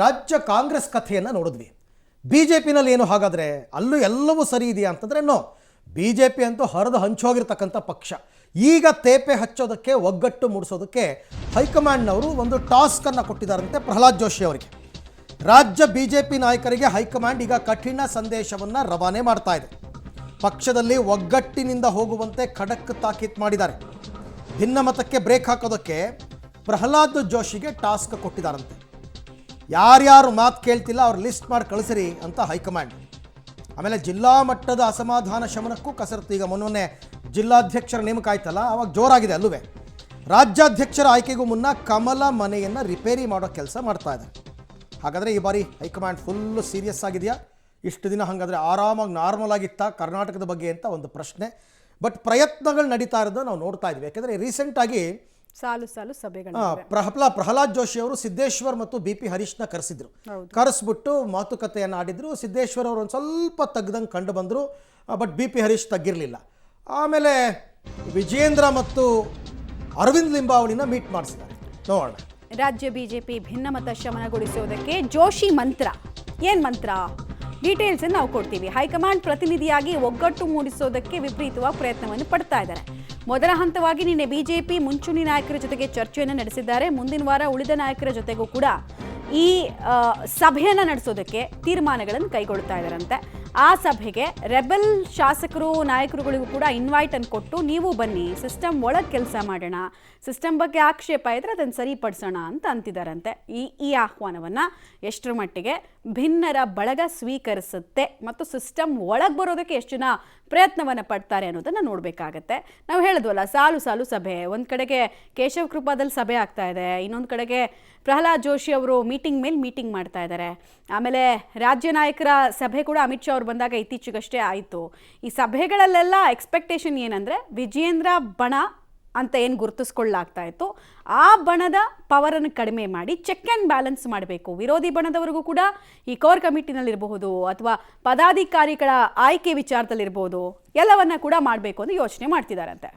ರಾಜ್ಯ ಕಾಂಗ್ರೆಸ್ ಕಥೆಯನ್ನು ನೋಡಿದ್ವಿ. ಬಿಜೆಪಿನಲ್ಲಿ ಏನು ಹಾಗಾದರೆ ಅಲ್ಲೂ ಎಲ್ಲವೂ ಸರಿ ಇದೆಯಾ ಅಂತಂದರೆ ನೋ. ಬಿಜೆಪಿ ಅಂತೂ ಹರಿದು ಹಂಚೋಗಿರ್ತಕ್ಕಂಥ ಪಕ್ಷ. ಈಗ ತೇಪೆ ಹಚ್ಚೋದಕ್ಕೆ, ಒಗ್ಗಟ್ಟು ಮೂಡಿಸೋದಕ್ಕೆ ಹೈಕಮಾಂಡ್ನವರು ಒಂದು ಟಾಸ್ಕನ್ನು ಕೊಟ್ಟಿದ್ದಾರಂತೆ ಪ್ರಹ್ಲಾದ್ ಜೋಶಿ ಅವರಿಗೆ. ರಾಜ್ಯ ಬಿಜೆಪಿ ನಾಯಕರಿಗೆ ಹೈಕಮಾಂಡ್ ಈಗ ಕಠಿಣ ಸಂದೇಶವನ್ನು ರವಾನೆ ಮಾಡ್ತಾ ಇದೆ. ಪಕ್ಷದಲ್ಲಿ ಒಗ್ಗಟ್ಟಿನಿಂದ ಹೋಗುವಂತೆ ಖಡಕ್ ತಾಕೀತು ಮಾಡಿದ್ದಾರೆ. ಭಿನ್ನಮತಕ್ಕೆ ಬ್ರೇಕ್ ಹಾಕೋದಕ್ಕೆ ಪ್ರಹ್ಲಾದ್ ಜೋಶಿಗೆ ಟಾಸ್ಕ್ ಕೊಟ್ಟಿದ್ದಾರಂತೆ. ಯಾರ್ಯಾರು ಮಾತು ಕೇಳ್ತಿಲ್ಲ ಅವ್ರು ಲಿಸ್ಟ್ ಮಾಡಿ ಕಳಿಸಿರಿ ಅಂತ ಹೈಕಮಾಂಡ್. ಆಮೇಲೆ ಜಿಲ್ಲಾ ಮಟ್ಟದ ಅಸಮಾಧಾನ ಶಮನಕ್ಕೂ ಕಸರತ್ತು. ಈಗ ಮೊನ್ನೆ ಜಿಲ್ಲಾಧ್ಯಕ್ಷರ ನೇಮಕ ಆಯ್ತಲ್ಲ, ಅವಾಗ ಜೋರಾಗಿದೆ ಅಲ್ಲೂ. ರಾಜ್ಯಾಧ್ಯಕ್ಷರ ಆಯ್ಕೆಗೂ ಮುನ್ನ ಕಮಲ ಮನೆಯನ್ನು ರಿಪೇರಿ ಮಾಡೋ ಕೆಲಸ ಮಾಡ್ತಾ ಇದೆ. ಹಾಗಾದರೆ ಈ ಬಾರಿ ಹೈಕಮಾಂಡ್ ಫುಲ್ಲು ಸೀರಿಯಸ್ ಆಗಿದೆಯಾ? ಇಷ್ಟು ದಿನ ಹಾಗಾದರೆ ಆರಾಮಾಗಿ ನಾರ್ಮಲ್ ಆಗಿತ್ತಾ ಕರ್ನಾಟಕದ ಬಗ್ಗೆ ಅಂತ ಒಂದು ಪ್ರಶ್ನೆ. ಬಟ್ ಪ್ರಯತ್ನಗಳು ನಡೀತಾ ಇರೋದು ನಾವು ನೋಡ್ತಾ ಇದ್ವಿ. ಯಾಕೆಂದರೆ ರೀಸೆಂಟಾಗಿ ಸಾಲು ಸಭೆಗಳು ಪ್ರಹ್ಲಾದ್ ಜೋಶಿ ಅವರು ಸಿದ್ದೇಶ್ವರ್ ಮತ್ತು ಬಿ ಪಿ ಹರೀಶ್ನ ಕರೆಸಿದ್ರು. ಕರೆಸ್ಬಿಟ್ಟು ಮಾತುಕತೆಯನ್ನು ಆಡಿದ್ರು. ಸಿದ್ದೇಶ್ವರ್ ಅವರು ಒಂದು ಸ್ವಲ್ಪ ತಗ್ದಂಗೆ ಕಂಡು ಬಂದರು, ಬಟ್ ಬಿ ಪಿ ಹರೀಶ್ ತಗ್ಗಿರಲಿಲ್ಲ. ಆಮೇಲೆ ವಿಜೇಂದ್ರ ಮತ್ತು ಅರವಿಂದ್ ಲಿಂಬಾವಳಿನ ಮೀಟ್ ಮಾಡಿಸಿದ್ದಾರೆ. ನೋಡೋಣ. ರಾಜ್ಯ ಬಿಜೆಪಿ ಭಿನ್ನಮತ ಶಮನಗೊಳಿಸುವುದಕ್ಕೆ ಜೋಶಿ ಮಂತ್ರ. ಏನು ಮಂತ್ರ? ಡೀಟೇಲ್ಸ್ ನಾವು ಕೊಡ್ತೀವಿ. ಹೈಕಮಾಂಡ್ ಪ್ರತಿನಿಧಿಯಾಗಿ ಒಗ್ಗಟ್ಟು ಮೂಡಿಸೋದಕ್ಕೆ ವಿಪರೀತವಾಗಿ ಪ್ರಯತ್ನವನ್ನು ಪಡ್ತಾ ಇದ್ದಾರೆ. ಮೊದಲ ಹಂತವಾಗಿ ನಿನ್ನೆ ಬಿಜೆಪಿ ಮುಂಚೂಣಿ ನಾಯಕರ ಜೊತೆಗೆ ಚರ್ಚೆಯನ್ನು ನಡೆಸಿದ್ದಾರೆ. ಮುಂದಿನ ವಾರ ಉಳಿದ ನಾಯಕರ ಜೊತೆಗೂ ಕೂಡ ಈ ಸಭೆಯನ್ನು ನಡೆಸೋದಕ್ಕೆ ತೀರ್ಮಾನಗಳನ್ನು ಕೈಗೊಳ್ತಾ ಇದ್ದಾರಂತೆ. ಆ ಸಭೆಗೆ ರೆಬೆಲ್ ಶಾಸಕರು ನಾಯಕರುಗಳಿಗೂ ಕೂಡ ಇನ್ವೈಟ್ ಅನ್ನು ಕೊಟ್ಟು ನೀವು ಬನ್ನಿ, ಸಿಸ್ಟಮ್ ಒಳಗೆ ಕೆಲಸ ಮಾಡೋಣ, ಸಿಸ್ಟಮ್ ಬಗ್ಗೆ ಆಕ್ಷೇಪ ಇದ್ರೆ ಅದನ್ನು ಸರಿಪಡಿಸೋಣ ಅಂತ ಅಂತಿದ್ದಾರಂತೆ. ಈ ಆಹ್ವಾನವನ್ನು ಎಷ್ಟರ ಮಟ್ಟಿಗೆ ಭಿನ್ನರ ಬಳಗ ಸ್ವೀಕರಿಸುತ್ತೆ ಮತ್ತು ಸಿಸ್ಟಮ್ ಒಳಗೆ ಬರೋದಕ್ಕೆ ಎಷ್ಟು ಜನ ಪ್ರಯತ್ನವನ್ನು ಪಡ್ತಾರೆ ಅನ್ನೋದನ್ನು ನೋಡಬೇಕಾಗತ್ತೆ. ನಾವು ಹೇಳಿದ್ವಲ್ಲ, ಸಾಲು ಸಭೆ. ಒಂದು ಕಡೆಗೆ ಕೇಶವ ಕೃಪಾದಲ್ಲಿ ಸಭೆ ಆಗ್ತಾ ಇದೆ, ಇನ್ನೊಂದು ಕಡೆಗೆ ಪ್ರಹ್ಲಾದ್ ಜೋಶಿ ಅವರು ಮೀಟಿಂಗ್ ಮೇಲೆ ಮೀಟಿಂಗ್ ಮಾಡ್ತಾ ಇದ್ದಾರೆ. ಆಮೇಲೆ ರಾಜ್ಯ ನಾಯಕರ ಸಭೆ ಕೂಡ ಅಮಿತ್ ಶಾ ಅವರು ಬಂದಾಗ ಇತ್ತೀಚೆಗಷ್ಟೇ ಆಯಿತು. ಈ ಸಭೆಗಳಲ್ಲೆಲ್ಲ ಎಕ್ಸ್ಪೆಕ್ಟೇಷನ್ ಏನಂದರೆ ವಿಜೇಂದ್ರ ಬಣ ಅಂತ ಏನು ಗುರುತಿಸ್ಕೊಳ್ಳಾಗ್ತಾ ಇತ್ತು, ಆ ಬಣದ ಪವರನ್ನು ಕಡಿಮೆ ಮಾಡಿ ಚೆಕ್ ಆ್ಯಂಡ್ ಬ್ಯಾಲೆನ್ಸ್ ಮಾಡಬೇಕು. ವಿರೋಧಿ ಬಣದವರೆಗೂ ಕೂಡ ಈ ಕೋರ್ ಕಮಿಟಿನಲ್ಲಿರಬಹುದು ಅಥವಾ ಪದಾಧಿಕಾರಿಗಳ ಆಯ್ಕೆ ವಿಚಾರದಲ್ಲಿರ್ಬೋದು, ಎಲ್ಲವನ್ನ ಕೂಡ ಮಾಡಬೇಕು ಅಂತ ಯೋಚನೆ ಮಾಡ್ತಿದ್ದಾರಂತೆ.